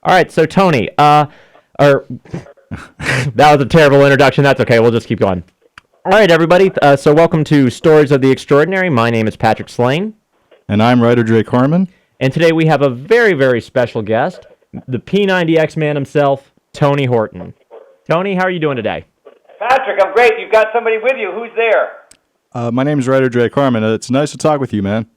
All right, so Tony, or that was a terrible introduction. That's okay. We'll just keep going. All right, everybody. So welcome to Stories of the Extraordinary. My name is Patrick Slane, And I'm writer Drake Harmon. and today we have a very, very special guest, the P90X man himself, Tony Horton. Tony, how are you doing today? Patrick, I'm great. You've got somebody with you. Who's there? My name is writer Drake Harmon. It's nice to talk with you, man.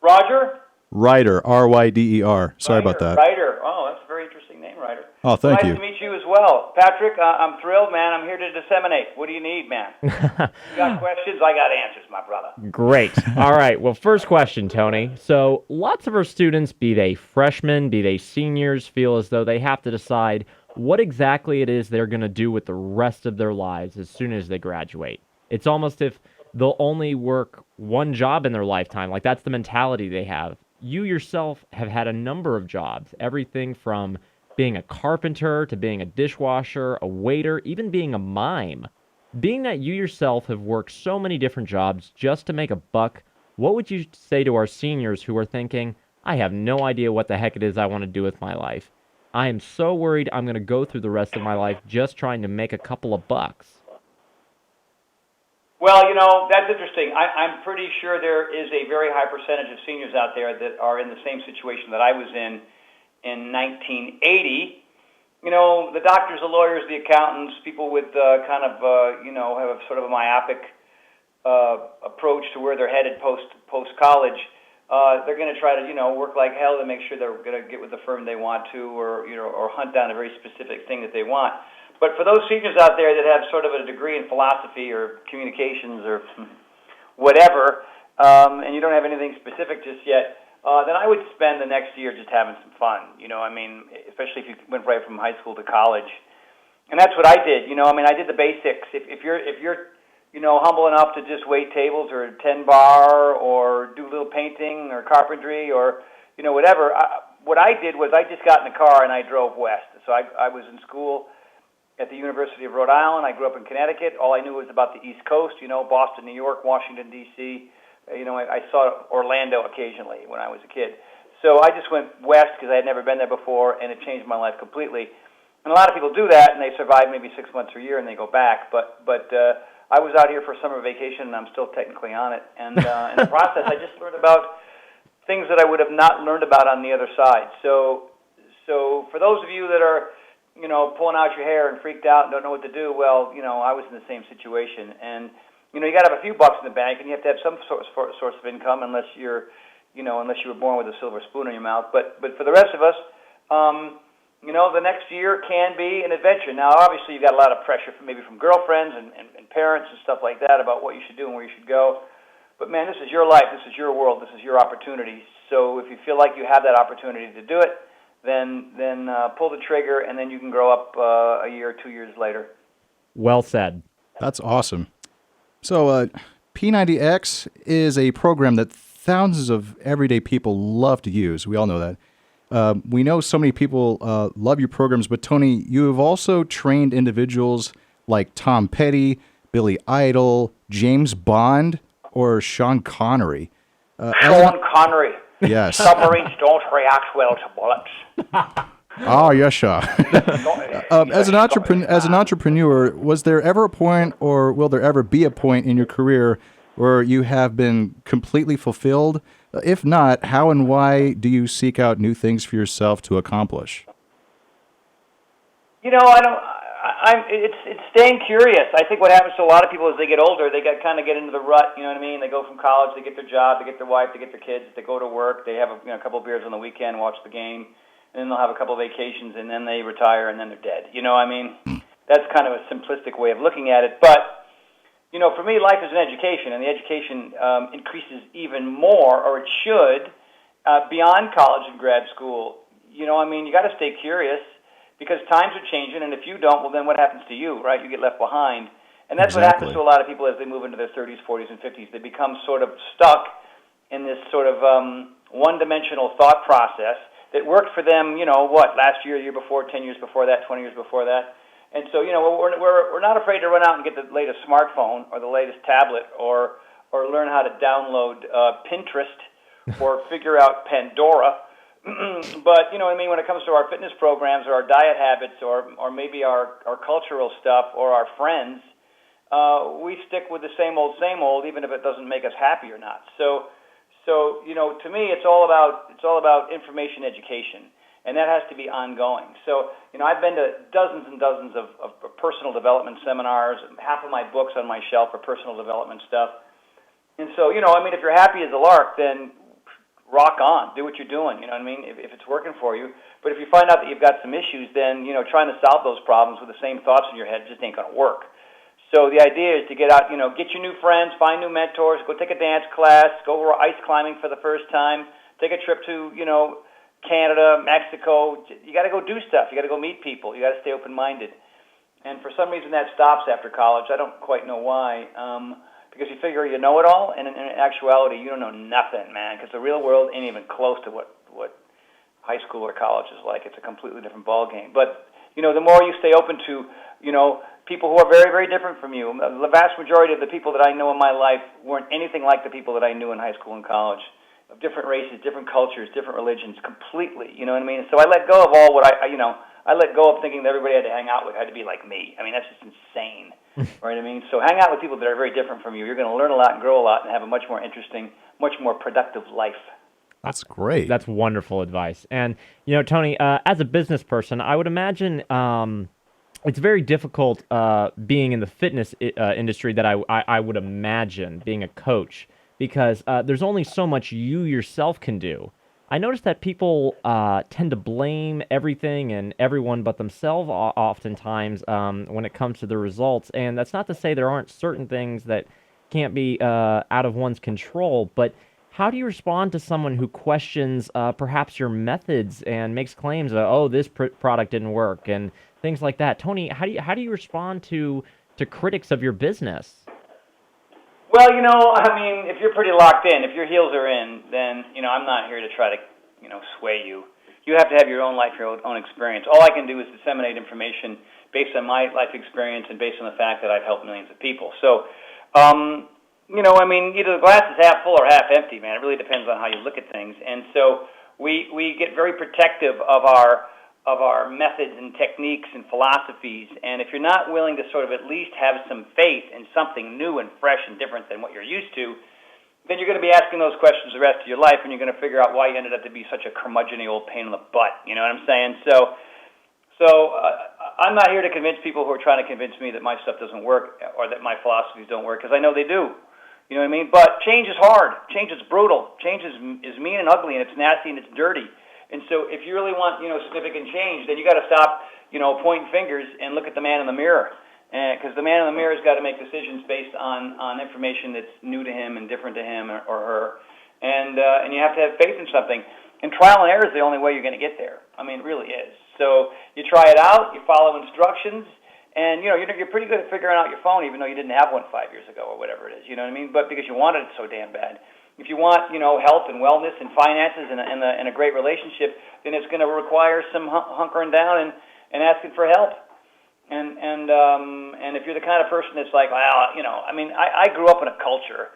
Roger? Ryder, R-Y-D-E-R. Sorry about that. Ryder. Oh, that's a very interesting name, Ryder. Oh, thank you. Nice to meet you as well. Patrick, I'm thrilled, man. I'm here to disseminate. What do you need, man? You got questions? I got answers, my brother. Great. All right. Well, first question, Tony. So lots of our students, be they freshmen, be they seniors, feel as though they have to decide what exactly it is they're going to do with the rest of their lives as soon as they graduate. It's almost if they'll only work one job in their lifetime. Like, that's the mentality they have. You yourself have had a number of jobs, everything from being a carpenter to being a dishwasher, a waiter, even being a mime. Being that you yourself have worked so many different jobs just to make a buck, what would you say to our seniors who are thinking, I have no idea what the heck it is I want to do with my life? I am so worried I'm going to go through the rest of my life just trying to make a couple of bucks. Well, that's interesting. I'm pretty sure there is a very high percentage of seniors out there that are in the same situation that I was in 1980. The doctors, the lawyers, the accountants, people with have a sort of a myopic approach to where they're headed post-college. They're going to try to, work like hell to make sure they're going to get with the firm they want to, or hunt down a very specific thing that they want. But for those seniors out there that have sort of a degree in philosophy or communications or whatever, and you don't have anything specific just yet, then I would spend the next year just having some fun. Especially if you went right from high school to college. And that's what I did. I did the basics. If you're humble enough to just wait tables or 10 bar or do a little painting or carpentry or, whatever, what I did was I just got in the car and I drove west. So I was in school at the University of Rhode Island. I grew up in Connecticut. All I knew was about the East Coast, Boston, New York, Washington, D.C. I saw Orlando occasionally when I was a kid. So I just went west because I had never been there before, and it changed my life completely. And a lot of people do that, and they survive maybe 6 months or a year, and they go back. But I was out here for summer vacation, and I'm still technically on it. And in the process, I just learned about things that I would have not learned about on the other side. So for those of you that are pulling out your hair and freaked out and don't know what to do, well, I was in the same situation. And, you got to have a few bucks in the bank, and you have to have some source of income unless you were born with a silver spoon in your mouth. But for the rest of us, the next year can be an adventure. Now, obviously, you've got a lot of pressure from girlfriends and parents and stuff like that about what you should do and where you should go. But, man, this is your life. This is your world. This is your opportunity. So if you feel like you have that opportunity to do it, then pull the trigger, and then you can grow up a year or 2 years later. Well said. That's awesome. So P90X is a program that thousands of everyday people love to use. We all know that. We know so many people love your programs, but Tony, you have also trained individuals like Tom Petty, Billy Idol, James Bond, or Sean Connery. Sean Connery. Yes. Submarines don't react well to bullets. Oh, yes, sure. As an entrepreneur, was there ever a point, or will there ever be a point in your career where you have been completely fulfilled? If not, how and why do you seek out new things for yourself to accomplish? It's staying curious. I think what happens to a lot of people as they get older, they kind of get into the rut. You know what I mean? They go from college, they get their job, they get their wife, they get their kids, they go to work, they have a couple of beers on the weekend, watch the game, and then they'll have a couple of vacations, and then they retire, and then they're dead. That's kind of a simplistic way of looking at it. But for me, life is an education, and the education increases even more, or it should, beyond college and grad school. You got to stay curious. Because times are changing, and if you don't, well, then what happens to you, right? You get left behind. And that's Exactly. What happens to a lot of people as they move into their 30s, 40s, and 50s. They become sort of stuck in this sort of one-dimensional thought process that worked for them, last year, the year before, 10 years before that, 20 years before that. And so, we're not afraid to run out and get the latest smartphone or the latest tablet or learn how to download Pinterest or figure out Pandora. But you know what I mean, when it comes to our fitness programs or our diet habits or maybe our cultural stuff or our friends, we stick with the same old, even if it doesn't make us happy or not. So you know, to me, it's all about information education, and that has to be ongoing. So you know, I've been to dozens and dozens of personal development seminars. Half of my books on my shelf are personal development stuff. And so you know, I mean, if you're happy as a lark, then rock on, do what you're doing. You know what I mean? If it's working for you. But if you find out that you've got some issues, then you know, trying to solve those problems with the same thoughts in your head just ain't going to work. So the idea is to get out, you know, get your new friends, find new mentors, go take a dance class, go ice climbing for the first time, take a trip to, you know, Canada, Mexico. You got to go do stuff. You got to go meet people. You got to stay open-minded. And for some reason that stops after college. I don't quite know why. Because you figure you know it all, and in actuality you don't know nothing, man. Because the real world ain't even close to what high school or college is like. It's a completely different ball game. But you know, the more you stay open to, you know, people who are very, very different from you. The vast majority of the people that I know in my life weren't anything like the people that I knew in high school and college. Of different races, different cultures, different religions, completely. You know what I mean? So I let go of all what I let go of thinking that everybody I had to hang out with had to be like me. I mean, that's just insane. Right? I mean, so hang out with people that are very different from you. You're going to learn a lot and grow a lot and have a much more interesting, much more productive life. That's great. That's wonderful advice. And, you know, Tony, as a business person, I would imagine it's very difficult being in the fitness industry that I would imagine being a coach, because there's only so much you yourself can do. I noticed that people tend to blame everything and everyone but themselves oftentimes when it comes to the results. And that's not to say there aren't certain things that can't be out of one's control, but how do you respond to someone who questions perhaps your methods and makes claims that, oh, this product didn't work and things like that? Tony, how do you respond to critics of your business? Well, you know, I mean, if you're pretty locked in, if your heels are in, then, you know, I'm not here to try to, you know, sway you. You have to have your own life, your own experience. All I can do is disseminate information based on my life experience and based on the fact that I've helped millions of people. So, you know, I mean, either the glass is half full or half empty, man. It really depends on how you look at things. And so we get very protective of our methods and techniques and philosophies, and if you're not willing to sort of at least have some faith in something new and fresh and different than what you're used to, then you're going to be asking those questions the rest of your life, and you're going to figure out why you ended up to be such a curmudgeon-y old pain in the butt. You know what I'm saying? So I'm not here to convince people who are trying to convince me that my stuff doesn't work or that my philosophies don't work, because I know they do. You know what I mean? But change is hard. Change is brutal. Change is mean and ugly, and it's nasty and it's dirty. And so if you really want, you know, significant change, then you got to stop, you know, pointing fingers and look at the man in the mirror. Because the man in the mirror has got to make decisions based on information that's new to him and different to him or her. And you have to have faith in something. And trial and error is the only way you're going to get there. I mean, it really is. So you try it out, you follow instructions, and, you know, you're pretty good at figuring out your phone, even though you didn't have one 5 years ago or whatever it is. You know what I mean? But because you wanted it so damn bad. If you want, you know, health and wellness and finances and a great relationship, then it's going to require some hunkering down and asking for help. And if you're the kind of person that's like, well, you know, I mean, I grew up in a culture,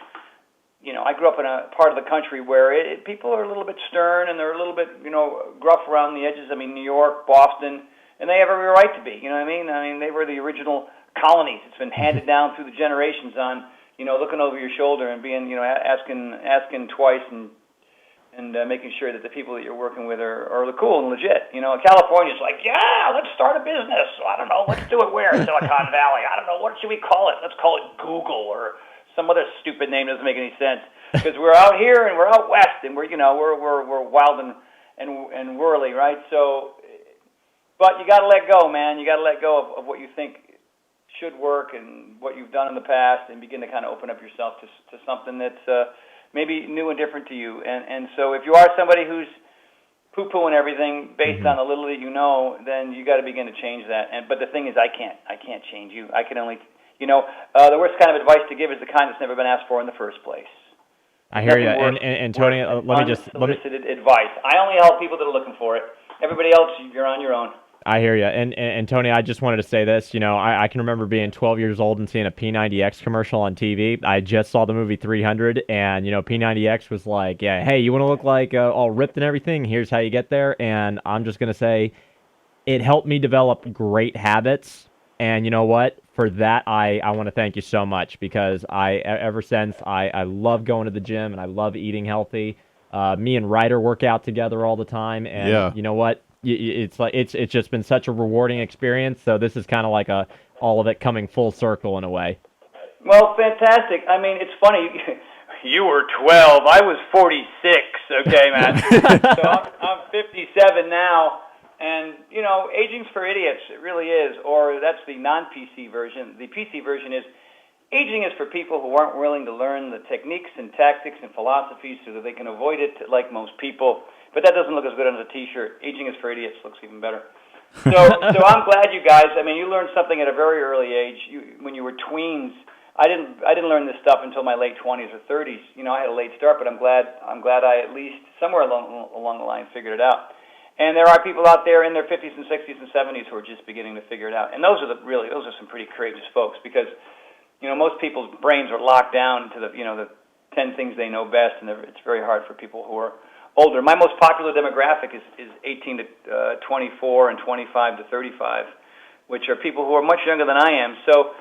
you know, I grew up in a part of the country where people are a little bit stern and they're a little bit, you know, gruff around the edges. I mean, New York, Boston, and they have every right to be. You know what I mean? I mean, they were the original colonies. It's been handed down through the generations on, you know, looking over your shoulder and being, you know, asking twice and making sure that the people that you're working with are cool and legit. You know, California's like, yeah, let's start a business. I don't know, let's do it where? Silicon Valley. I don't know, what should we call it? Let's call it Google or some other stupid name. Doesn't make any sense, because we're out here and we're out west and we're, you know, we're wild and whirly, right? So, but you got to let go, man. You got to let go of what you think should work and what you've done in the past, and begin to kind of open up yourself to something that's maybe new and different to you. And so if you are somebody who's poo-pooing everything based on the little that you know, then you got to begin to change that. But the thing is, I can't change you. I can only, you know, the worst kind of advice to give is the kind that's never been asked for in the first place. I hear you. And Tony, let me unsolicited advice. I only help people that are looking for it. Everybody else, you're on your own. I hear you. And Tony, I just wanted to say this. You know, I can remember being 12 years old and seeing a P90X commercial on TV. I just saw the movie 300, and, you know, P90X was like, yeah, hey, you want to look like all ripped and everything? Here's how you get there. And I'm just going to say it helped me develop great habits. And you know what? For that, I want to thank you so much because ever since, I love going to the gym and I love eating healthy. Me and Ryder work out together all the time. And Yeah. you know what? It's like it's just been such a rewarding experience. So this is kind of like all of it coming full circle in a way. Well, fantastic. I mean, it's funny. You were 12. I was 46. Okay, man. So I'm 57 now, and you know, aging's for idiots. It really is. Or that's the non-PC version. The PC version is aging is for people who aren't willing to learn the techniques and tactics and philosophies so that they can avoid it, like most people. But that doesn't look as good on a T-shirt. Aging is for idiots looks even better. So I'm glad you guys. I mean, you learned something at a very early age. When you were tweens. I didn't learn this stuff until my late 20s or 30s. You know, I had a late start, but I'm glad I at least somewhere along the line figured it out. And there are people out there in their 50s and 60s and 70s who are just beginning to figure it out. And those are some pretty courageous folks because, you know, most people's brains are locked down to the 10 things they know best, and it's very hard for people who are older. My most popular demographic is 18 to 24 and 25 to 35, which are people who are much younger than I am. So,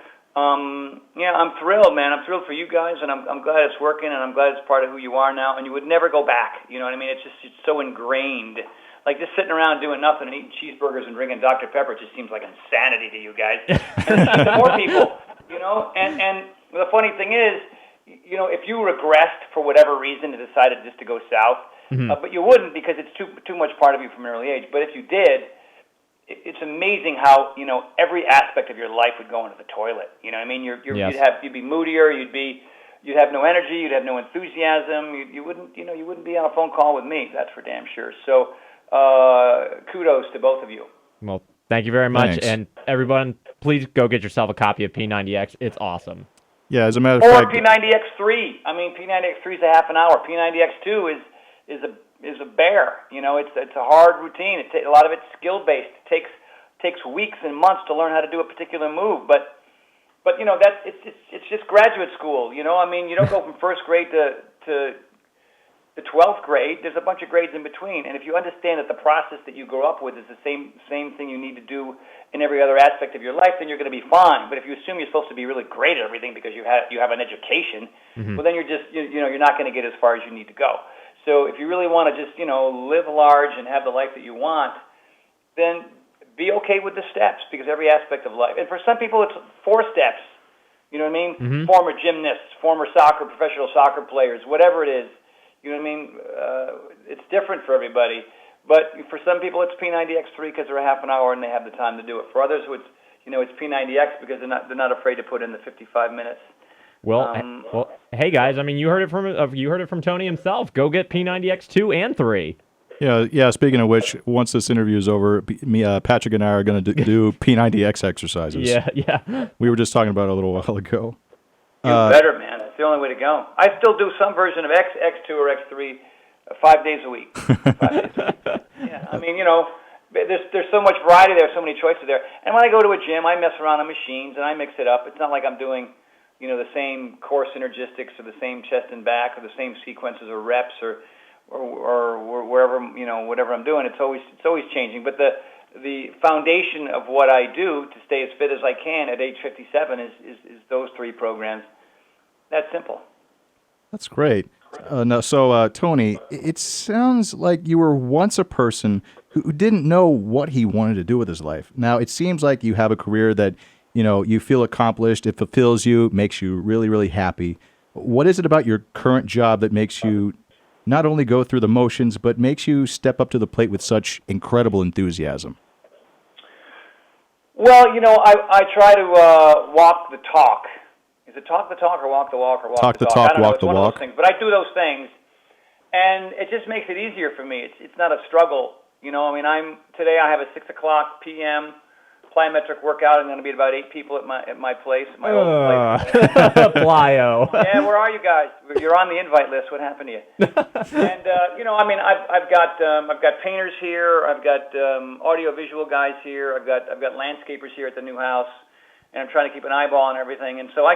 yeah, I'm thrilled, man. I'm thrilled for you guys, and I'm glad it's working, and I'm glad it's part of who you are now. And you would never go back. You know what I mean? It's so ingrained. Like just sitting around doing nothing and eating cheeseburgers and drinking Dr. Pepper just seems like insanity to you guys. And there's more people, you know. And the funny thing is, you know, if you regressed for whatever reason and decided just to go south, but you wouldn't because it's too much part of you from an early age. But if you did, it's amazing how, you know, every aspect of your life would go into the toilet. You know what I mean? Yes. You'd be moodier, you'd have no energy, you'd have no enthusiasm, you wouldn't be on a phone call with me, that's for damn sure. So kudos to both of you. Well, thank you very much. Thanks. And everyone, please go get yourself a copy of P90X. It's awesome. Yeah, as a matter of Or fact. P90X3. I mean, P90X3 is a half an hour. P90X2 is a bear. You know, it's a hard routine. A lot of it's skill based. It takes weeks and months to learn how to do a particular move. But you know it's just graduate school. You know, I mean, you don't go from first grade to the 12th grade. There's a bunch of grades in between. And if you understand that the process that you grow up with is the same thing you need to do in every other aspect of your life, then you're going to be fine. But if you assume you're supposed to be really great at everything because you have an education, well, then you're not going to get as far as you need to go. So if you really want to just, you know, live large and have the life that you want, then be okay with the steps because every aspect of life. And for some people, it's 4 steps. You know what I mean? Former gymnasts, former professional soccer players, whatever it is. You know what I mean? It's different for everybody. But for some people, it's P90X3 because they're a half an hour and they have the time to do it. For others, it's P90X because they're not afraid to put in the 55 minutes. Well, hey guys, I mean, you heard it from Tony himself. Go get P90X2 and 3. Yeah. Speaking of which, once this interview is over, Patrick and I are going to do P90X exercises. Yeah. We were just talking about it a little while ago. You better, man. That's the only way to go. I still do some version of X, X2, or X3 5 days a week. 5 days a week. Yeah, I mean, you know, there's so much variety there, so many choices there. And when I go to a gym, I mess around on machines and I mix it up. It's not like I'm doing, you know, the same core synergistics or the same chest and back or the same sequences or reps or wherever, you know, whatever I'm doing. It's always changing. But the foundation of what I do to stay as fit as I can at age 57 is those 3 programs. That's simple. That's great. So Tony, it sounds like you were once a person who didn't know what he wanted to do with his life. Now, it seems like you have a career that, you know, you feel accomplished, it fulfills you, makes you really, really happy. What is it about your current job that makes you not only go through the motions, but makes you step up to the plate with such incredible enthusiasm? Well, you know, I try to walk the talk. Is it talk the talk or walk the walk or walk talk the talk? Talk, I don't know. walk It's the one walk. Of those things. But I do those things, and it just makes it easier for me. It's not a struggle. You know, I mean, today I have a 6:00 p.m. plyometric workout. I'm going to be about 8 people at my place, at my old place. Plyo. Yeah, where are you guys? You're on the invite list. What happened to you? And I've got painters here. I've got audio-visual guys here. I've got landscapers here at the new house, and I'm trying to keep an eyeball on everything. And so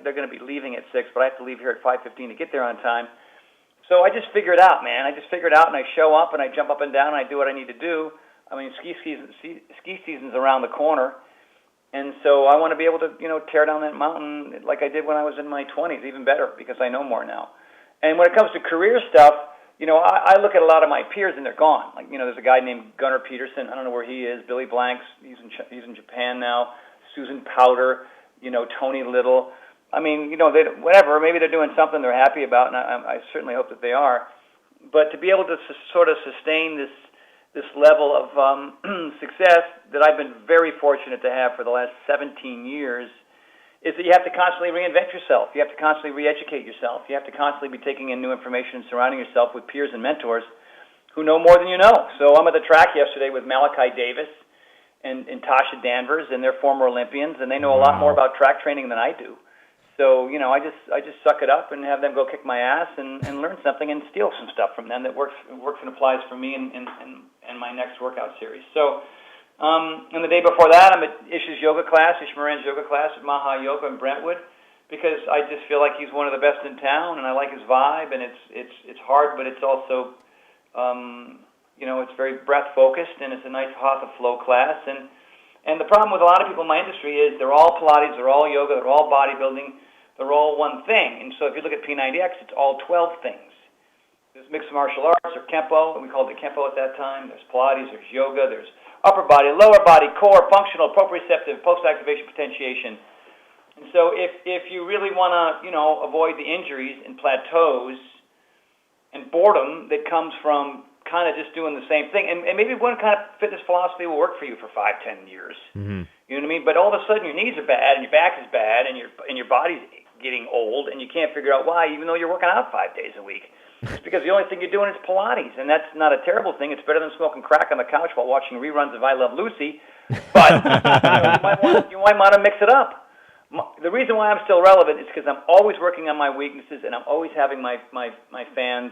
they're going to be leaving at 6, but I have to leave here at 5:15 to get there on time. So I just figure it out, man. I just figure it out, and I show up, and I jump up and down, and I do what I need to do. I mean, ski season's around the corner, and so I want to be able to, tear down that mountain like I did when I was in my 20s, even better, because I know more now. And when it comes to career stuff, I look at a lot of my peers, and they're gone. Like, there's a guy named Gunnar Peterson. I don't know where he is. Billy Blanks, he's in Japan now. Susan Powder, Tony Little. I mean, whatever. Maybe they're doing something they're happy about, and I certainly hope that they are. But to be able to sort of sustain this level of success that I've been very fortunate to have for the last 17 years is that you have to constantly reinvent yourself. You have to constantly re-educate yourself. You have to constantly be taking in new information and surrounding yourself with peers and mentors who know more than you know. So I'm at the track yesterday with Malachi Davis and Tasha Danvers, and they're former Olympians, and they know a lot more about track training than I do. So, I just suck it up and have them go kick my ass and learn something and steal some stuff from them that works and applies for me in my next workout series. So, and the day before that, I'm at Ish's yoga class, Ish Moran's yoga class at Maha Yoga in Brentwood, because I just feel like he's one of the best in town, and I like his vibe, and it's hard, but it's also, it's very breath focused, and it's a nice hatha flow class, and the problem with a lot of people in my industry is they're all Pilates, they're all yoga, they're all bodybuilding, they're all one thing. And so if you look at P90X, it's all 12 things. There's mixed martial arts, or Kempo, and we called it Kempo at that time. There's Pilates, there's yoga, there's upper body, lower body, core, functional, proprioceptive, post-activation potentiation. And so if you really want to, avoid the injuries and plateaus and boredom that comes from kind of just doing the same thing, and maybe one kind of fitness philosophy will work for you for 5-10 years. Mm-hmm. You know what I mean? But all of a sudden your knees are bad and your back is bad and your body's getting old and you can't figure out why, even though you're working out 5 days a week. It's because the only thing you're doing is Pilates, and that's not a terrible thing. It's better than smoking crack on the couch while watching reruns of I Love Lucy. But you might want to mix it up. The reason why I'm still relevant is because I'm always working on my weaknesses, and I'm always having my fans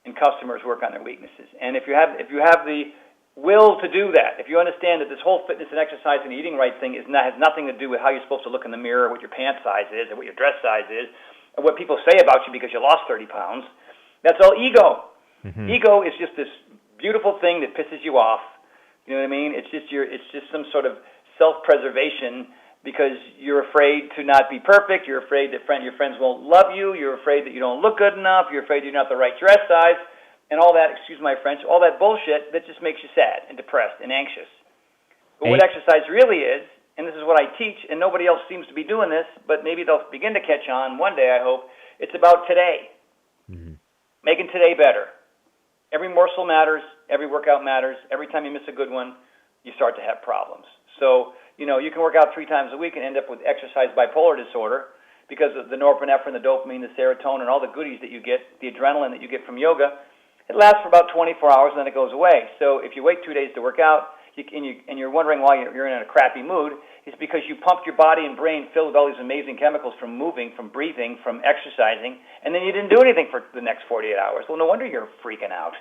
and customers work on their weaknesses. And if you have the will to do that, if you understand that this whole fitness and exercise and eating right thing has nothing to do with how you're supposed to look in the mirror, what your pant size is, or what your dress size is, or what people say about you because you lost 30 pounds, that's all ego. Mm-hmm. Ego is just this beautiful thing that pisses you off. You know what I mean? It's just some sort of self-preservation because you're afraid to not be perfect. You're afraid that your friends won't love you. You're afraid that you don't look good enough. You're afraid you're not the right dress size. And all that, excuse my French, all that bullshit that just makes you sad and depressed and anxious. But what exercise really is, and this is what I teach, and nobody else seems to be doing this, but maybe they'll begin to catch on one day, I hope, it's about today. Mm-hmm. Making today better. Every morsel matters. Every workout matters. Every time you miss a good one, you start to have problems. So, you can work out 3 times a week and end up with exercise bipolar disorder because of the norepinephrine, the dopamine, the serotonin, all the goodies that you get, the adrenaline that you get from yoga. It lasts for about 24 hours and then it goes away. So if you wait 2 days to work out and you're wondering why you're in a crappy mood, it's because you pumped your body and brain filled with all these amazing chemicals from moving, from breathing, from exercising, and then you didn't do anything for the next 48 hours. Well, no wonder you're freaking out.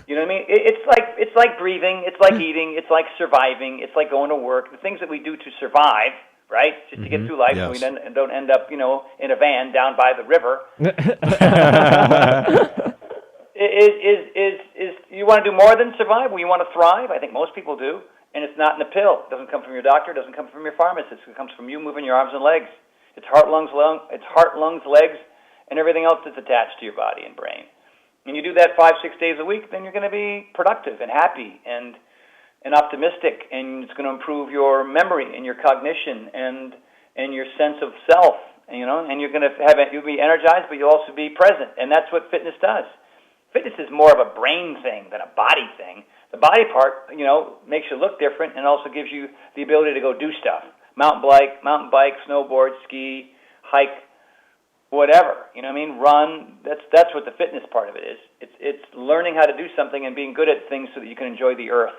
You know what I mean? It's like breathing, it's like eating, it's like surviving, it's like going to work. The things that we do to survive, right? Just to get through life, yes. So we don't end up, in a van down by the river. Is you want to do more than survive? Well, you want to thrive? I think most people do. And it's not in a pill. It doesn't come from your doctor. It doesn't come from your pharmacist. It comes from you moving your arms and legs. It's heart, lungs, legs, and everything else that's attached to your body and brain. And you do that 5-6 days a week, then you're going to be productive and happy and optimistic, and it's going to improve your memory and your cognition and your sense of self. And you're going to you'll be energized, but you'll also be present. And that's what fitness does. Fitness is more of a brain thing than a body thing. The body part, makes you look different and also gives you the ability to go do stuff. Mountain bike, snowboard, ski, hike, whatever. Run. That's what the fitness part of it is. It's learning how to do something and being good at things so that you can enjoy the earth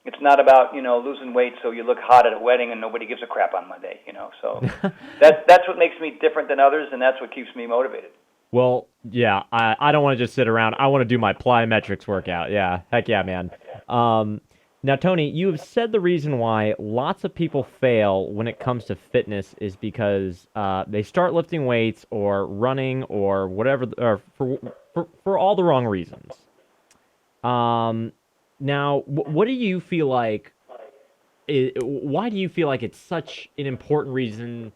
It's not about, losing weight so you look hot at a wedding and nobody gives a crap on Monday, So that's what makes me different than others, and that's what keeps me motivated. Well, yeah, I don't want to just sit around. I want to do my plyometrics workout. Yeah, heck yeah, man. Now, Tony, you have said the reason why lots of people fail when it comes to fitness is because they start lifting weights or running or whatever, or for all the wrong reasons. Now, what do you feel like? Why do you feel like it's such an important reason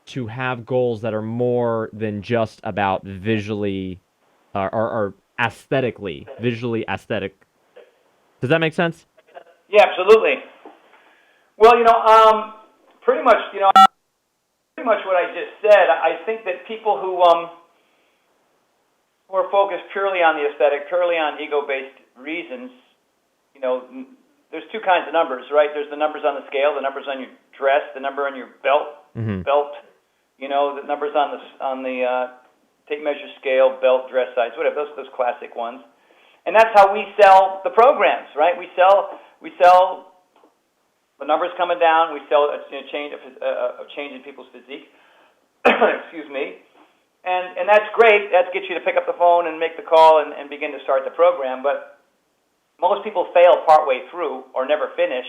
to have goals that are more than just about visually or aesthetically, visually aesthetic? Does that make sense? Yeah, absolutely. Well, pretty much what I just said. I think that people who are focused purely on the aesthetic, purely on ego-based reasons, there's two kinds of numbers, right? There's the numbers on the scale, the numbers on your dress, the number on your belt, the numbers on the tape measure scale, belt, dress size, whatever, those classic ones. And that's how we sell the programs, right? We sell the numbers coming down. We sell a change in people's physique. Excuse me. And that's great. That gets you to pick up the phone and make the call and begin to start the program. But most people fail partway through or never finish,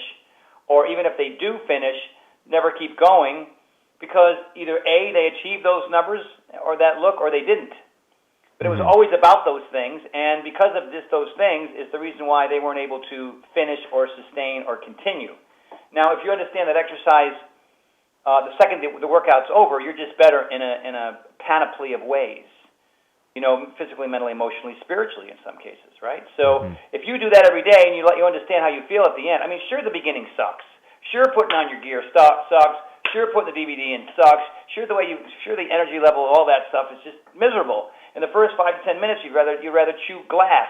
or even if they do finish, never keep going because either A, they achieved those numbers or that look, or they didn't. But it was always about those things, and because of those things is the reason why they weren't able to finish or sustain or continue. Now, if you understand that exercise, the second the workout's over, you're just better in a panoply of ways. Physically, mentally, emotionally, spiritually in some cases, right? So if you do that every day and you understand how you feel at the end, I mean, sure, the beginning sucks. Sure, putting on your gear sucks. Sure, putting the DVD in sucks. Sure, the energy level, all that stuff is just miserable. In the first 5 to 10 minutes, you'd rather chew glass.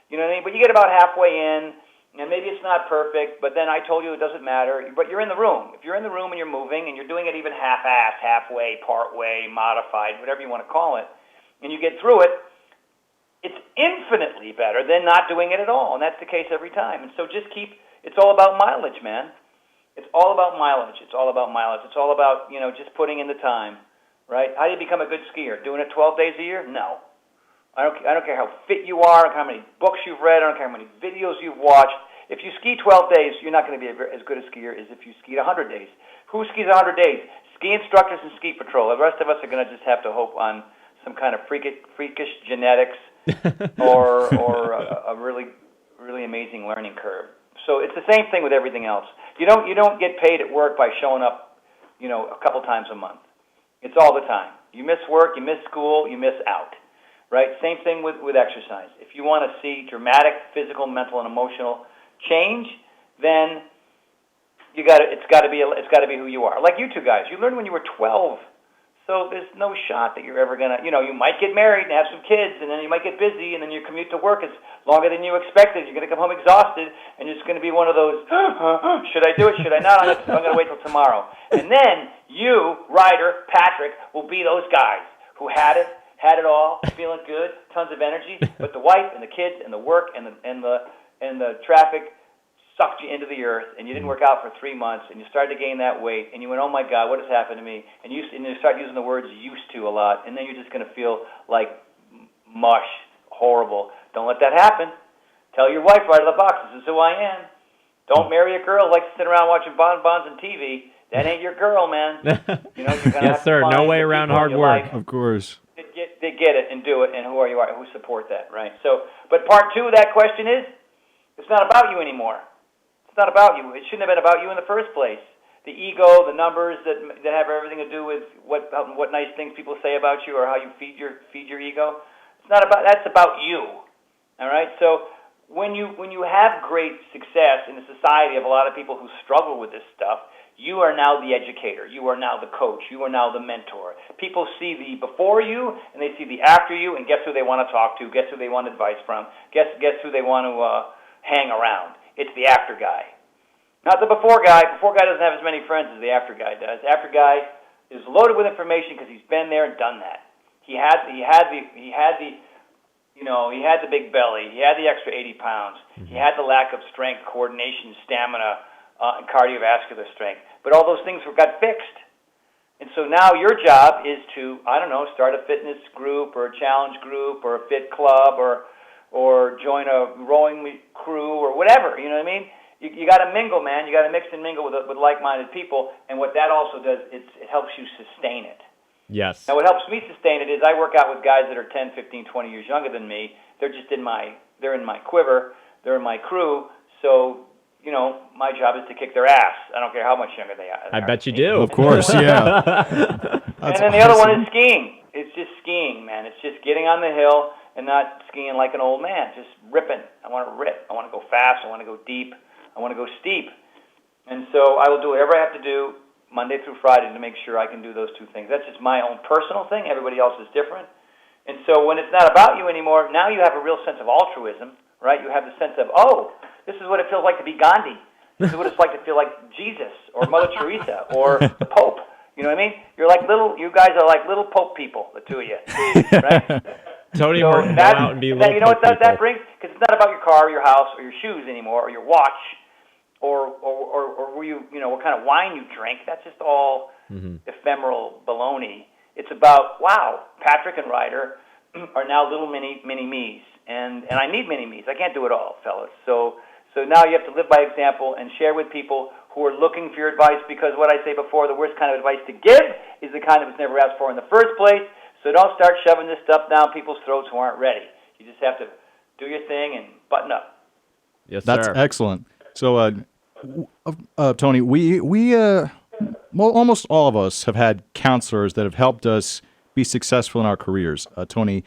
You know what I mean? But you get about halfway in, and maybe it's not perfect, but then I told you it doesn't matter. But you're in the room. If you're in the room and you're moving and you're doing it even half-assed, halfway, partway, modified, whatever you want to call it, and you get through it, it's infinitely better than not doing it at all. And that's the case every time. And so it's all about mileage, man. It's all about mileage. It's all about just putting in the time, right? How do you become a good skier? Doing it 12 days a year? No. I don't care how fit you are, I don't care how many books you've read, I don't care how many videos you've watched. If you ski 12 days, you're not going to be as good a skier as if you skied 100 days. Who skis 100 days? Ski instructors and ski patrol. The rest of us are going to just have to hope on some kind of freakish genetics or a really, really amazing learning curve. So it's the same thing with everything else. You don't get paid at work by showing up, a couple times a month. It's all the time. You miss work, you miss school, you miss out. Right? Same thing with exercise. If you want to see dramatic physical, mental, and emotional change, then it's got to be who you are. Like you two guys, you learned when you were 12. So there's no shot that you're ever going to, you might get married and have some kids, and then you might get busy, and then your commute to work is longer than you expected. You're going to come home exhausted, and it's going to be one of those, should I do it, should I not? I'm going to wait till tomorrow. And then you, Ryder, Patrick, will be those guys who had it all, feeling good, tons of energy, but the wife and the kids and the work and the traffic sucked you into the earth, and you didn't work out for 3 months, and you started to gain that weight, and you went, oh my God, what has happened to me? And you start using the words used to a lot, and then you're just going to feel like mush, horrible. Don't let that happen. Tell your wife right out of the box, this is who I am. Don't marry a girl who likes to sit around watching bonbons and TV. That ain't your girl, man. You're gonna yes, sir. No way around hard work. Of course. They get it and do it, and who support that, right? So, but part two of that question is, it's not about you anymore. It's not about you. It shouldn't have been about you in the first place. The ego, the numbers that have everything to do with what nice things people say about you or how you feed your ego. It's not about. That's about you. All right. So when you have great success in the society of a lot of people who struggle with this stuff, you are now the educator. You are now the coach. You are now the mentor. People see the before you and they see the after you, and guess who they want to talk to? Guess who they want advice from? Guess who they want to hang around? It's the after guy, not the before guy. Before guy doesn't have as many friends as the after guy does. After guy is loaded with information because he's been there and done that. He had the You know, he had the big belly. He had the extra 80 pounds. He had the lack of strength, coordination, stamina, and cardiovascular strength. But all those things got fixed. And so now your job is to, I don't know, start a fitness group or a challenge group or a fit club or join a rowing crew or whatever. You know what I mean? You got to mingle, man. You got to mix and mingle with like-minded people. And what that also does, it helps you sustain it. Yes. Now, what helps me sustain it is I work out with guys that are 10, 15, 20 years younger than me. They're just in my quiver. They're in my crew. So, you know, my job is to kick their ass. I don't care how much younger they are. I bet you do. Of course, yeah. And then the other one is skiing. It's just skiing, man. It's just getting on the hill and not skiing like an old man, just ripping. I want to rip. I want to go fast. I want to go deep. I want to go steep. And so I will do whatever I have to do Monday through Friday to make sure I can do those two things. That's just my own personal thing. Everybody else is different. And so when it's not about you anymore, now you have a real sense of altruism, right? You have the sense of, oh, this is what it feels like to be Gandhi. This is what it's like to feel like Jesus or Mother Teresa or the Pope. You know what I mean? You guys are like little Pope people, the two of you, right? Tony So Horton, go out and be little you know what that people. brings? Because it's not about your car, or your house, or your shoes anymore, or your watch, or where you know what kind of wine you drink. That's just all ephemeral baloney. It's about, wow, Patrick and Ryder are now little mini me's, and I need mini me's. I can't do it all, fellas. So now you have to live by example and share with people who are looking for your advice, because what I say before, the worst kind of advice to give is the kind that was never asked for in the first place. So don't start shoving this stuff down people's throats who aren't ready. You just have to do your thing and button up. Yes, That's sir. excellent. So, Tony, we almost all of us have had counselors that have helped us be successful in our careers. Tony,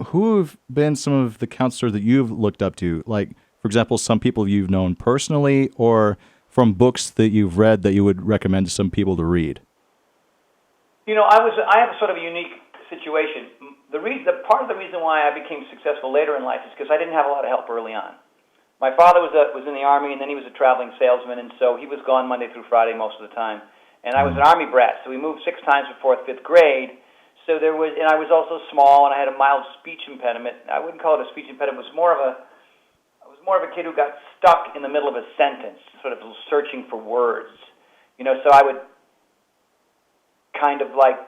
who have been some of the counselors that you've looked up to? Like, for example, some people you've known personally, or from books that you've read that you would recommend to some people to read? You know, I have a sort of a unique situation. Part of the reason why I became successful later in life is because I didn't have a lot of help early on. My father was in the Army, and then he was a traveling salesman, and so he was gone Monday through Friday most of the time. And I was an Army brat, so we moved 6 times before 5th grade. So and I was also small, and I had a mild speech impediment. I wouldn't call it a speech impediment. I was more of a kid who got stuck in the middle of a sentence, sort of searching for words. You know, so I would kind of like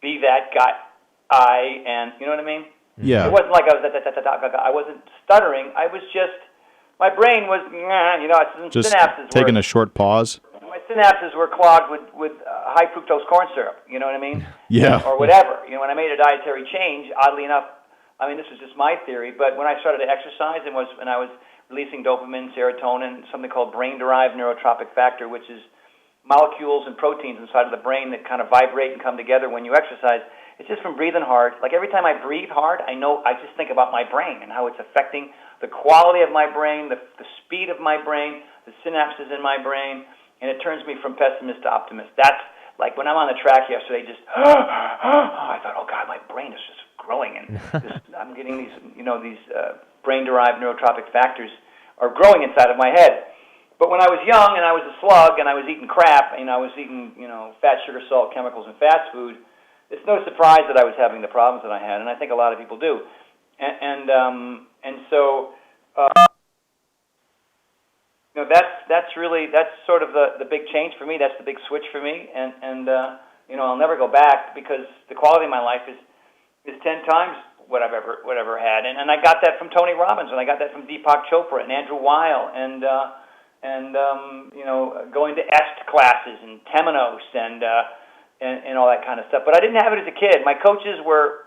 be that guy, and you know what I mean? Yeah. It wasn't like I was I wasn't stuttering. I was just, my brain was, you know, Just synapses taking were, a short pause. my synapses were clogged with high fructose corn syrup. You know what I mean? Yeah. Or whatever. You know, when I made a dietary change, oddly enough, I mean, this is just my theory, but when I started to exercise and I was releasing dopamine, serotonin, something called brain-derived neurotropic factor, which is molecules and proteins inside of the brain that kind of vibrate and come together when you exercise. It's just from breathing hard. Like every time I breathe hard, I just think about my brain and how it's affecting the quality of my brain, the speed of my brain, the synapses in my brain, and it turns me from pessimist to optimist. That's like when I'm on the track yesterday, just, I thought, oh God, my brain is just growing, and I'm getting these, you know, these brain-derived neurotropic factors are growing inside of my head. But when I was young and I was a slug and I was eating crap, and I was eating, you know, fat, sugar, salt, chemicals, and fast food, it's no surprise that I was having the problems that I had, and I think a lot of people do. And so, you know, that's sort of the big change for me. That's the big switch for me, and you know, I'll never go back, because the quality of my life is 10 times what I've ever had, and I got that from Tony Robbins, and I got that from Deepak Chopra and Andrew Weil, and you know, going to EST classes and Temenos and all that kind of stuff. But I didn't have it as a kid. My coaches were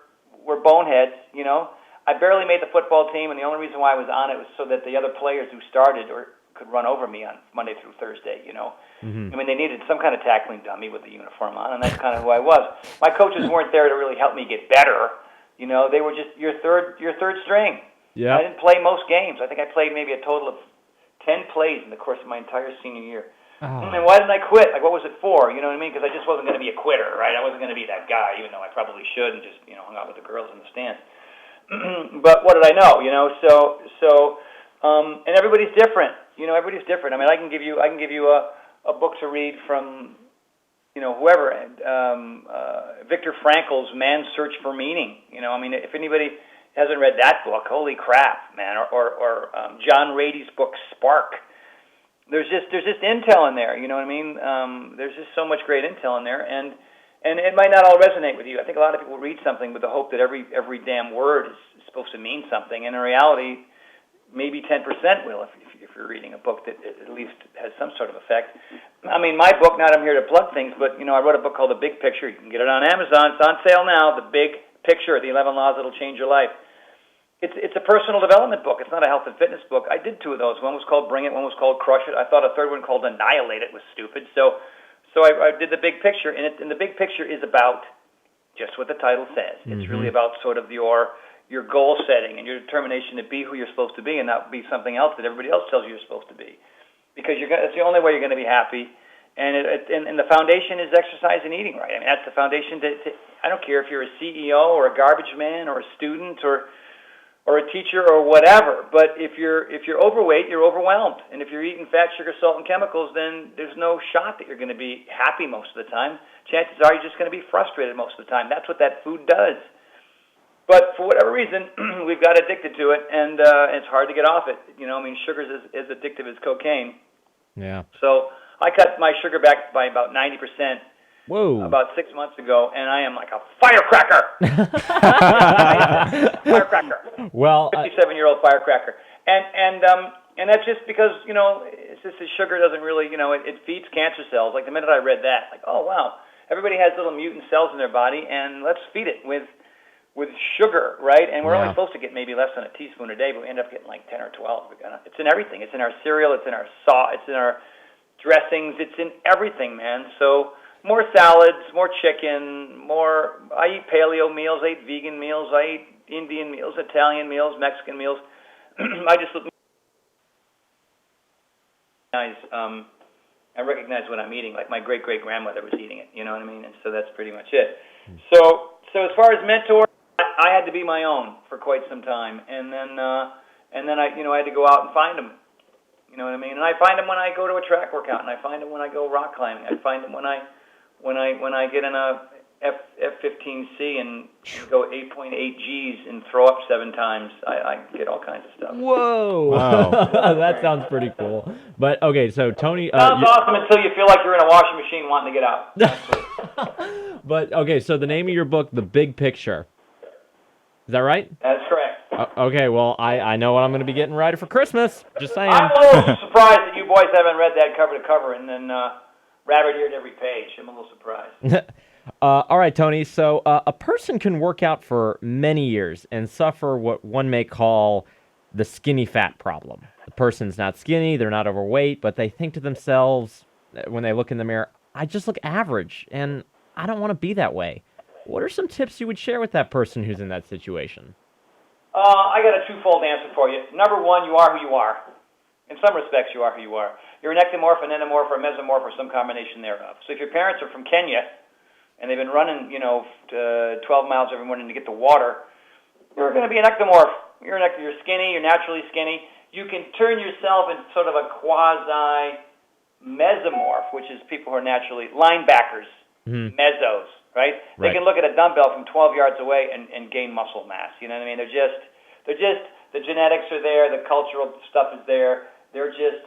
boneheads, you know. I barely made the football team, and the only reason why I was on it was so that the other players who started could run over me on Monday through Thursday, you know. I mean, they needed some kind of tackling dummy with the uniform on, and that's kind of who I was. My coaches weren't there to really help me get better, you know. They were just your third string. Yeah. I didn't play most games. I think I played maybe a total of 10 plays in the course of my entire senior year. Oh. And why didn't I quit? Like, what was it for? You know what I mean? Because I just wasn't going to be a quitter, right? I wasn't going to be that guy, even though I probably should, and just, you know, hung out with the girls in the stands. But what did I know? You know, and everybody's different. You know, everybody's different. I mean, I can give you a book to read from whoever, Viktor Frankl's Man's Search for Meaning. I mean, if anybody hasn't read that book, holy crap, man, or John Rady's book Spark. There's just intel in there, you know what I mean? There's just so much great intel in there, and it might not all resonate with you. I think a lot of people read something with the hope that every damn word is supposed to mean something, and in reality, maybe 10% will if you're reading a book that at least has some sort of effect. I mean, my book, not I'm here to plug things, but I wrote a book called The Big Picture. You can get it on Amazon. It's on sale now. The Big Picture: The 11 Laws That'll Change Your Life. It's a personal development book. It's not a health and fitness book. I did two of those. One was called Bring It. One was called Crush It. I thought a third one called Annihilate It was stupid. So I did The Big Picture, and The Big Picture is about just what the title says. It's really about sort of your goal setting and your determination to be who you're supposed to be and not be something else that everybody else tells you you're supposed to be. Because it's the only way you're going to be happy. And the foundation is exercise and eating right. I mean, that's the foundation. I don't care if you're a CEO or a garbage man or a student or a teacher or whatever, but if you're overweight, you're overwhelmed. And if you're eating fat, sugar, salt, and chemicals, then there's no shot that you're going to be happy most of the time. Chances are you're just going to be frustrated most of the time. That's what that food does. But for whatever reason, we've got addicted to it, and it's hard to get off it. I mean, sugar's as addictive as cocaine. Yeah. So I cut my sugar back by about 90%. Whoa. About 6 months ago, and I am like a firecracker. Firecracker. Well, 57-year-old firecracker, and that's just because it's just the sugar doesn't really it feeds cancer cells. Like the minute I read that, like, oh wow, everybody has little mutant cells in their body, and let's feed it with sugar, right? And we're only supposed to get maybe less than a teaspoon a day, but we end up getting like 10 or 12. It's in everything. It's in our cereal. It's in our sauce. It's in our dressings. It's in everything, man. So. More salads, more chicken, I eat paleo meals, I eat vegan meals, I eat Indian meals, Italian meals, Mexican meals. I recognize what I'm eating, like my great-great-grandmother was eating it, you know what I mean? And so that's pretty much it. So as far as mentors, I had to be my own for quite some time, and then I had to go out and find them. You know what I mean? And I find them when I go to a track workout, and I find them when I go rock climbing. I find them when I get in a F-15C and go 8.8 Gs and throw up 7 times, I get all kinds of stuff. Whoa! Wow. That sounds pretty cool. But okay, so Tony, sounds awesome until you feel like you're in a washing machine wanting to get out. But okay, so the name of your book, The Big Picture, is that right? That's correct. Okay, well, I know what I'm going to be getting ready for Christmas. Just saying. I'm a little surprised that you boys haven't read that cover to cover and then rabbit-eared every page. I'm a little surprised. All right, Tony. So a person can work out for many years and suffer what one may call the skinny fat problem. The person's not skinny, they're not overweight, but they think to themselves when they look in the mirror, I just look average, and I don't want to be that way. What are some tips you would share with that person who's in that situation? I got a twofold answer for you. Number one, you are who you are. In some respects, you are who you are. You're an ectomorph, an endomorph, or a mesomorph, or some combination thereof. So if your parents are from Kenya, and they've been running, 12 miles every morning to get the water, you're going to be an ectomorph. You're skinny, you're naturally skinny. You can turn yourself into sort of a quasi-mesomorph, which is people who are naturally linebackers, mesos, right? They can look at a dumbbell from 12 yards away and gain muscle mass. You know what I mean? They're just the genetics are there, the cultural stuff is there. They're just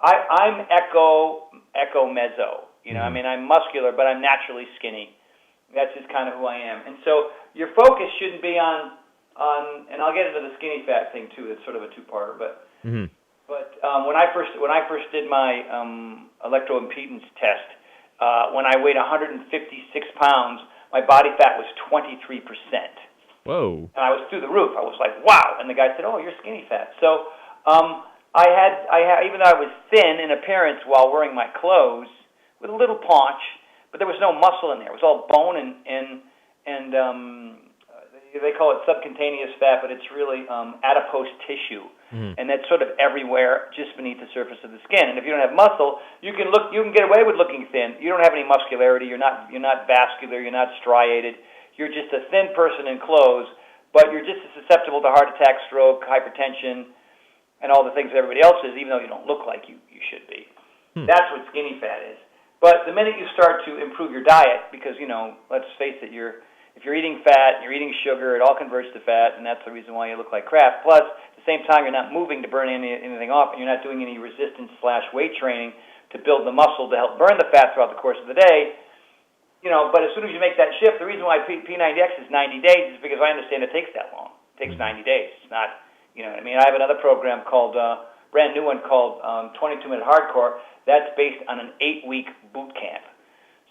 I'm echo-meso. I mean, I'm muscular, but I'm naturally skinny. That's just kind of who I am. And so your focus shouldn't be on and I'll get into the skinny fat thing too. It's sort of a two-parter, but when I first did my electroimpedance test, when I weighed 156 pounds, my body fat was 23%. Whoa! And I was through the roof. I was like, wow! And the guy said, "Oh, you're skinny fat." So I had even though I was thin in appearance while wearing my clothes, with a little paunch, but there was no muscle in there. It was all bone and they call it subcutaneous fat, but it's really adipose tissue, and that's sort of everywhere, just beneath the surface of the skin. And if you don't have muscle, you can get away with looking thin. You don't have any muscularity. You're not vascular. You're not striated. You're just a thin person in clothes, but you're just as susceptible to heart attack, stroke, hypertension, and all the things that everybody else is, even though you don't look like you should be. That's what skinny fat is. But the minute you start to improve your diet, because, you know, let's face it, if you're eating fat, you're eating sugar, it all converts to fat, and that's the reason why you look like crap. Plus, at the same time, you're not moving to burn anything off, and you're not doing any resistance/weight training to build the muscle to help burn the fat throughout the course of the day. You know, but as soon as you make that shift, the reason why P90X is 90 days is because I understand it takes that long. It takes 90 days. It's not, you know what I mean? I have another program called, brand new one called 22-Minute Hardcore. That's based on an 8-week boot camp.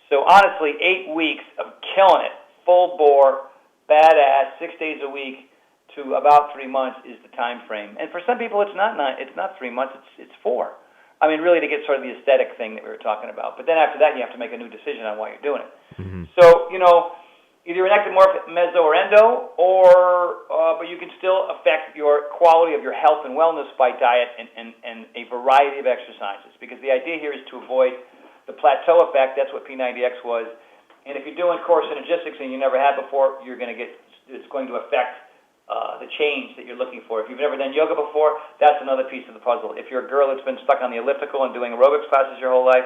So honestly, 8 weeks of killing it, full bore, badass, 6 days a week to about 3 months is the time frame. And for some people, it's not 3 months. It's 4. I mean, really, to get sort of the aesthetic thing that we were talking about. But then after that, you have to make a new decision on why you're doing it. Mm-hmm. So, you know, either an ectomorphic, meso, or endo, but you can still affect your quality of your health and wellness by diet and a variety of exercises. Because the idea here is to avoid the plateau effect. That's what P90X was. And if you're doing core synergistics and you never had before, it's going to affect the change that you're looking for. If you've never done yoga before, that's another piece of the puzzle. If you're a girl that's been stuck on the elliptical and doing aerobics classes your whole life,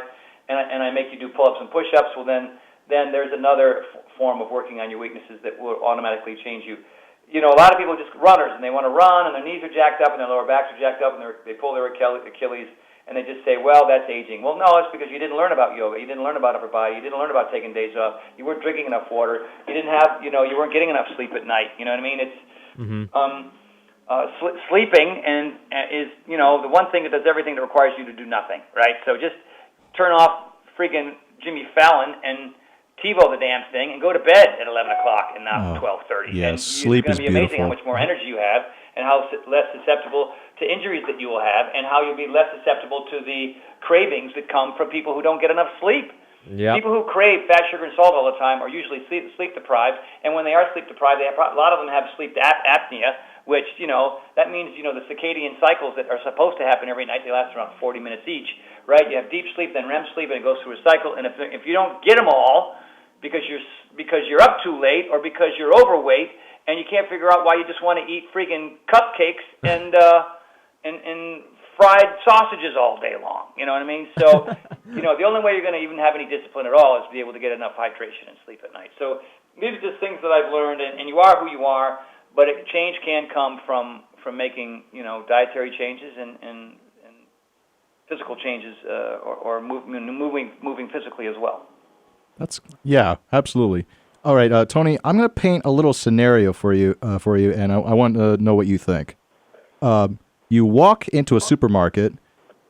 and I make you do pull-ups and push-ups, well then there's another form of working on your weaknesses that will automatically change you. You know, a lot of people are just runners, and they want to run, and their knees are jacked up, and their lower backs are jacked up, and they pull their Achilles, and they just say, well, that's aging. Well, no, it's because you didn't learn about yoga. You didn't learn about upper body. You didn't learn about taking days off. You weren't drinking enough water. You didn't have, you weren't getting enough sleep at night. You know what I mean? It's sleeping is, the one thing that does everything that requires you to do nothing, right? So just turn off freaking Jimmy Fallon and TiVo the damn thing and go to bed at 11 o'clock and not 12:30. Yeah, and sleep is beautiful. It's going to be amazing how much more energy you have and how less susceptible to injuries that you will have and how you'll be less susceptible to the cravings that come from people who don't get enough sleep. Yep. People who crave fat, sugar, and salt all the time are usually sleep deprived, and when they are sleep deprived, a lot of them have sleep apnea, which, that means, the circadian cycles that are supposed to happen every night, they last around 40 minutes each, right? You have deep sleep, then REM sleep, and it goes through a cycle, and if you don't get them all because you're up too late or because you're overweight and you can't figure out why you just want to eat freaking cupcakes and fried sausages all day long, you know what I mean? So, the only way you're going to even have any discipline at all is to be able to get enough hydration and sleep at night. So these are just things that I've learned, and you are who you are, but change can come from making, dietary changes and physical changes or moving physically as well. Yeah, absolutely. All right, Tony, I'm going to paint a little scenario for you, and I want to know what you think. You walk into a supermarket.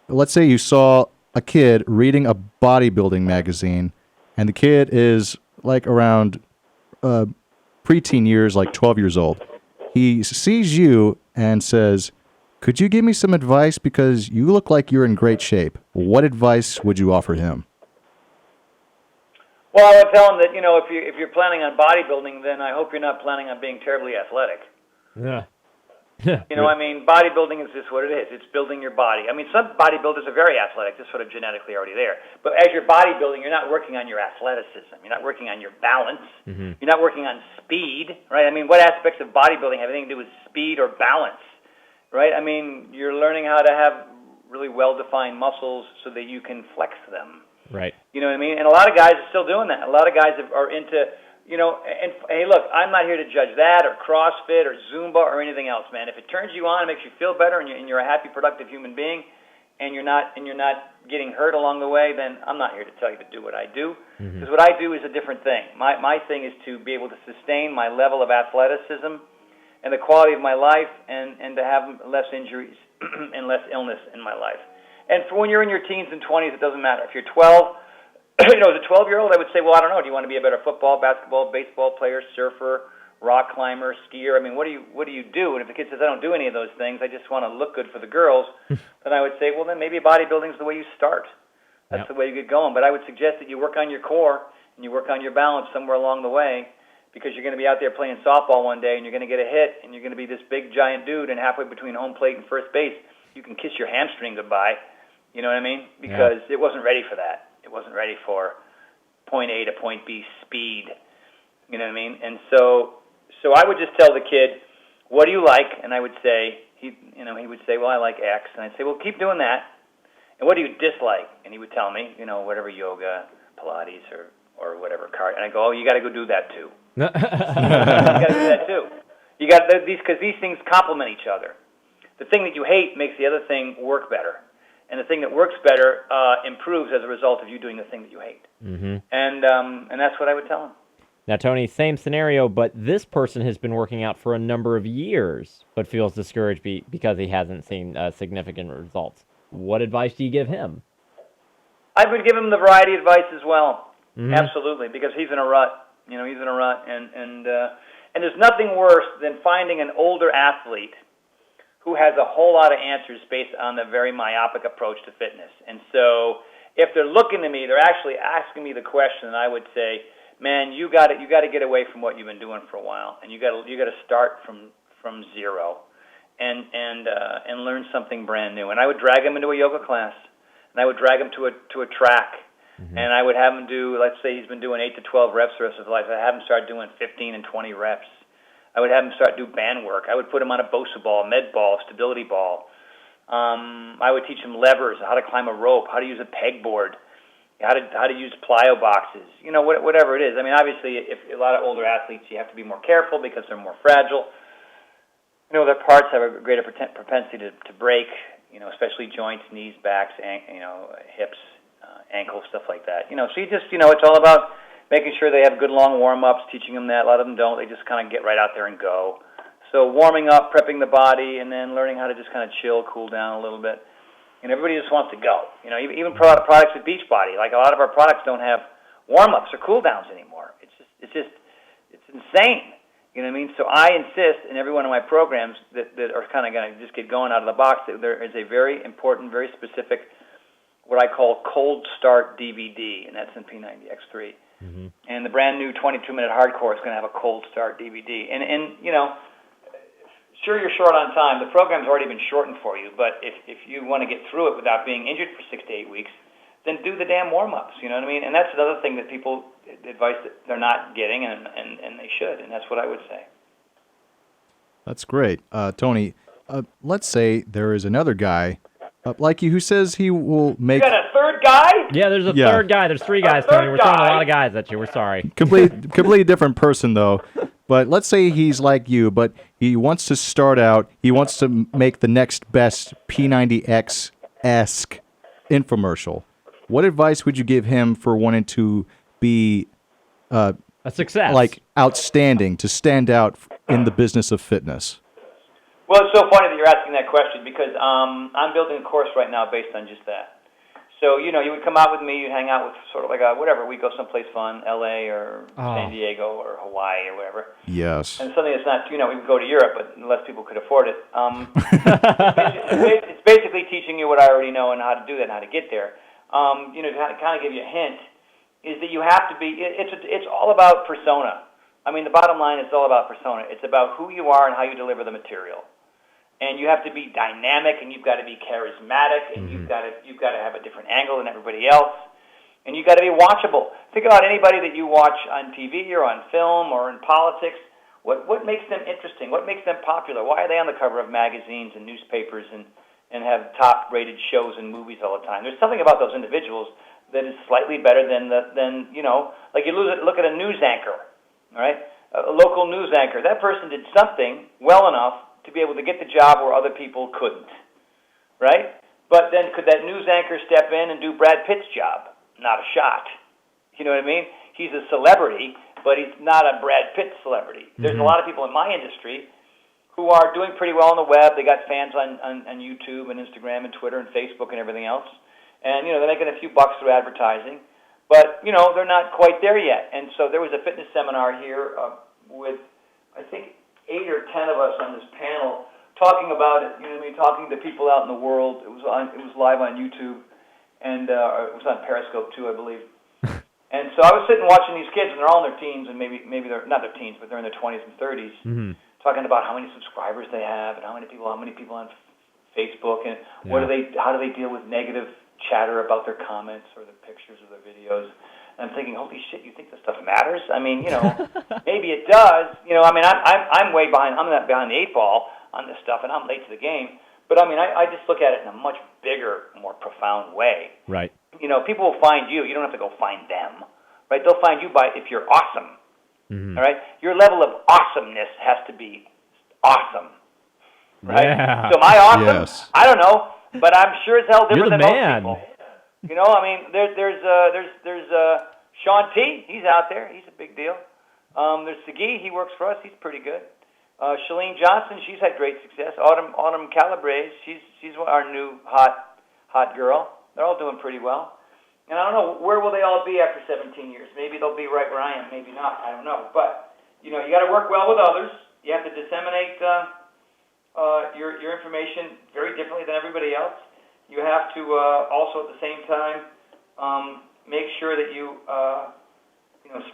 Let's say you saw a kid reading a bodybuilding magazine, and the kid is like around preteen years, like 12 years old. He sees you and says, "Could you give me some advice because you look like you're in great shape?" What advice would you offer him? Well, I would tell him that, if you're planning on bodybuilding, then I hope you're not planning on being terribly athletic. Yeah. Bodybuilding is just what it is. It's building your body. Some bodybuilders are very athletic, just sort of genetically already there. But as you're bodybuilding, you're not working on your athleticism. You're not working on your balance. Mm-hmm. You're not working on speed, right? What aspects of bodybuilding have anything to do with speed or balance, right? You're learning how to have really well-defined muscles so that you can flex them. Right. You know what I mean? And a lot of guys are still doing that. A lot of guys are into... and hey, look, I'm not here to judge that or CrossFit or Zumba or anything else, man. If it turns you on and makes you feel better and you're a happy, productive human being and you're not getting hurt along the way, then I'm not here to tell you to do what I do. Because what I do is a different thing. My thing is to be able to sustain my level of athleticism and the quality of my life and to have less injuries and less illness in my life. And for when you're in your teens and 20s, it doesn't matter. If you're 12... as a 12-year-old, I would say, well, I don't know. Do you want to be a better football, basketball, baseball player, surfer, rock climber, skier? What do you do? And if the kid says, I don't do any of those things, I just want to look good for the girls, then I would say, well, then maybe bodybuilding is the way you start. That's the way you get going. But I would suggest that you work on your core and you work on your balance somewhere along the way because you're going to be out there playing softball one day and you're going to get a hit and you're going to be this big, giant dude, and halfway between home plate and first base, you can kiss your hamstring goodbye. You know what I mean? Because it wasn't ready for that. It wasn't ready for point A to point B speed. You know what I mean? And so I would just tell the kid, what do you like? And I would say, he would say, well, I like X. And I'd say, well, keep doing that. And what do you dislike? And he would tell me, whatever yoga, Pilates, or whatever card. And I go, oh, you got to go do that too. You got to do that too. You got because these things complement each other. The thing that you hate makes the other thing work better, and the thing that works better improves as a result of you doing the thing that you hate. Mm-hmm. And that's what I would tell him. Now, Tony, same scenario, but this person has been working out for a number of years, but feels discouraged because he hasn't seen significant results. What advice do you give him? I would give him the variety advice as well. Mm-hmm. Absolutely, because he's in a rut. He's in a rut, and there's nothing worse than finding an older athlete who has a whole lot of answers based on the very myopic approach to fitness. And so, if they're looking to me, they're actually asking me the question, and I would say, man, you got to get away from what you've been doing for a while, and you got to start from zero, and learn something brand new. And I would drag him into a yoga class, and I would drag him to a track, and I would have him do, let's say he's been doing 8 to 12 reps the rest of his life. I'd have him start doing 15 and 20 reps. I would have him start do band work. I would put him on a BOSA ball, a med ball, stability ball. I would teach him levers, how to climb a rope, how to use a pegboard, how to use plyo boxes, whatever it is. I mean, obviously, if a lot of older athletes, you have to be more careful because they're more fragile. Their parts have a greater propensity to break, especially joints, knees, backs, hips, ankles, stuff like that. So you just, it's all about making sure they have good long warm-ups, teaching them that. A lot of them don't. They just kind of get right out there and go. So warming up, prepping the body, and then learning how to just kind of chill, cool down a little bit. And everybody just wants to go. Even products with Beachbody, like a lot of our products don't have warm-ups or cool-downs anymore. It's insane. You know what I mean? So I insist in every one of my programs that are kind of going to just get going out of the box that there is a very important, very specific, what I call cold start DVD, and that's in P90X3. Mm-hmm. And the brand new 22-minute hardcore is going to have a cold start DVD. And sure, you're short on time. The program's already been shortened for you, but if you want to get through it without being injured for 6 to 8 weeks, then do the damn warm-ups, you know what I mean? And that's another thing that people, advice that they're not getting, and they should, and that's what I would say. That's great. Tony, let's say there is another guy like you who says he will make... You got a third guy? Yeah, there's a third guy. There's 3 guys, Tony. We're throwing a lot of guys at you. We're sorry. Completely different person, though. But let's say he's like you, but he wants to start out, he wants to make the next best P90X-esque infomercial. What advice would you give him for wanting to be a success, like outstanding, to stand out in the business of fitness? Well, it's so funny that you're asking that question because I'm building a course right now based on just that. So, you would come out with me, you'd hang out with sort of like we go someplace fun, L.A. or San Diego or Hawaii or whatever. Yes. And something that's not, we would go to Europe, but less people could afford it. It's basically teaching you what I already know and how to do that and how to get there. To kind of give you a hint, is that you have to be, it's all about persona. I mean, the bottom line is all about persona. It's about who you are and how you deliver the material. And you have to be dynamic, and you've got to be charismatic, and you've got to have a different angle than everybody else, and you've got to be watchable. Think about anybody that you watch on TV or on film or in politics. What makes them interesting? What makes them popular? Why are they on the cover of magazines and newspapers and have top-rated shows and movies all the time? There's something about those individuals that is slightly better than like you look at a news anchor, all right, a local news anchor. That person did something well enough to be able to get the job where other people couldn't, right? But then could that news anchor step in and do Brad Pitt's job? Not a shot. You know what I mean? He's a celebrity, but he's not a Brad Pitt celebrity. There's a lot of people in my industry who are doing pretty well on the web. They got fans on YouTube and Instagram and Twitter and Facebook and everything else. And, they're making a few bucks through advertising. But, they're not quite there yet. And so there was a fitness seminar here with, I think, 8 or 10 of us on this panel talking about it, talking to people out in the world. It was live on YouTube, and it was on Periscope too, I believe. And so I was sitting watching these kids, and they're all in their teens, and maybe they're not their teens, but they're in their 20s and 30s, talking about how many subscribers they have and how many people on Facebook, and how do they deal with negative chatter about their comments or their pictures or their videos. And I'm thinking, holy shit, you think this stuff matters? I mean, maybe it does. I'm way behind. I'm not behind the 8 ball on this stuff, and I'm late to the game. But I mean, I just look at it in a much bigger, more profound way. Right. You know, people will find you. You don't have to go find them, right? They'll find you by if you're awesome. Mm-hmm. All right, your level of awesomeness has to be awesome, right? Yeah. So am I awesome? Yes. I don't know, but I'm sure as hell different You're the than man. most people. You know, I mean, there's Sean T. He's out there. He's a big deal. There's Segui. He works for us. He's pretty good. Shalene Johnson. She's had great success. Autumn Calabrese. She's our new hot girl. They're all doing pretty well. And I don't know, where will they all be after 17 years? Maybe they'll be right where I am, maybe not, I don't know. But, you know, you got to work well with others. You have to disseminate your information very differently than everybody else. You have to also at the same time make sure that you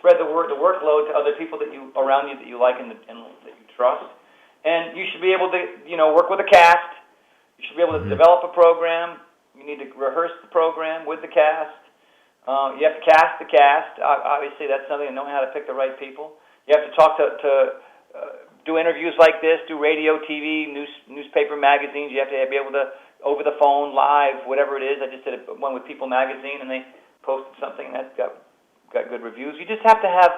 spread the workload to other people that you around you that you like and that you trust. And you should be able to, work with a cast. You should be able to develop a program. You need to rehearse the program with the cast. You have to cast the cast. Obviously, that's something to knowing how to pick the right people. You have to talk to do interviews like this, do radio, TV, newspaper, magazines. You have to be able to, over the phone, live, whatever it is. I just did one with People Magazine, and they posted something that got good reviews. You just have to have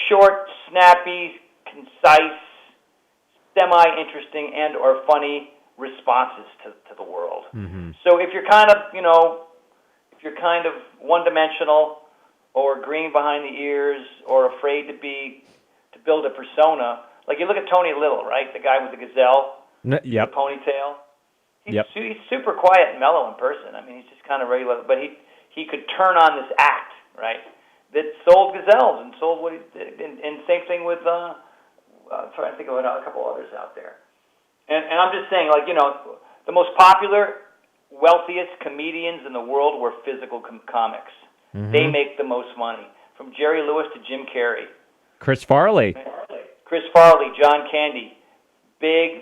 short, snappy, concise, semi-interesting and or funny responses to the world. Mm-hmm. So if you're kind of, one-dimensional or green behind the ears or afraid to build a persona, like you look at Tony Little, right? The guy with the gazelle, Yep. the ponytail. Yep. He's super quiet and mellow in person. I mean, he's just kind of regular, but he could turn on this act, right? That sold gazelles and sold what he did. And same thing with, I'm trying to think of a couple others out there. And I'm just saying, the most popular, wealthiest comedians in the world were physical comics. Mm-hmm. They make the most money, from Jerry Lewis to Jim Carrey. Chris Farley, John Candy, big,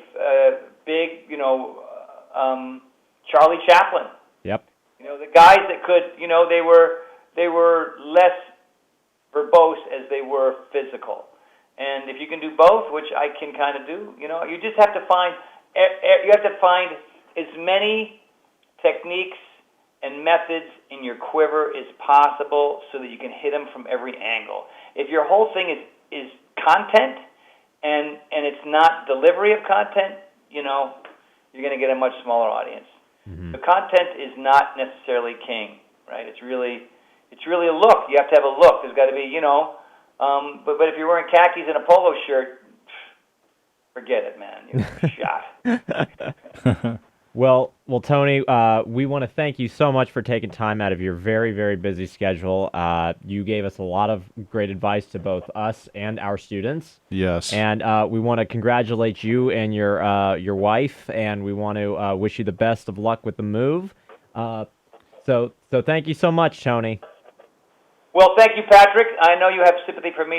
Charlie Chaplin. Yep. The guys that could, they were less verbose as they were physical. And if you can do both, which I can kind of do, you just have to find as many techniques and methods in your quiver as possible so that you can hit them from every angle. If your whole thing is content and it's not delivery of content, you're going to get a much smaller audience. Mm-hmm. The content is not necessarily king, right? It's really a look. You have to have a look. There's got to be, but if you're wearing khakis and a polo shirt, forget it, man. You're shot. Well, Tony, we want to thank you so much for taking time out of your very, very busy schedule. You gave us a lot of great advice to both us and our students. Yes. And we want to congratulate you and your wife, and we want to wish you the best of luck with the move. So thank you so much, Tony. Well, thank you, Patrick. I know you have sympathy for me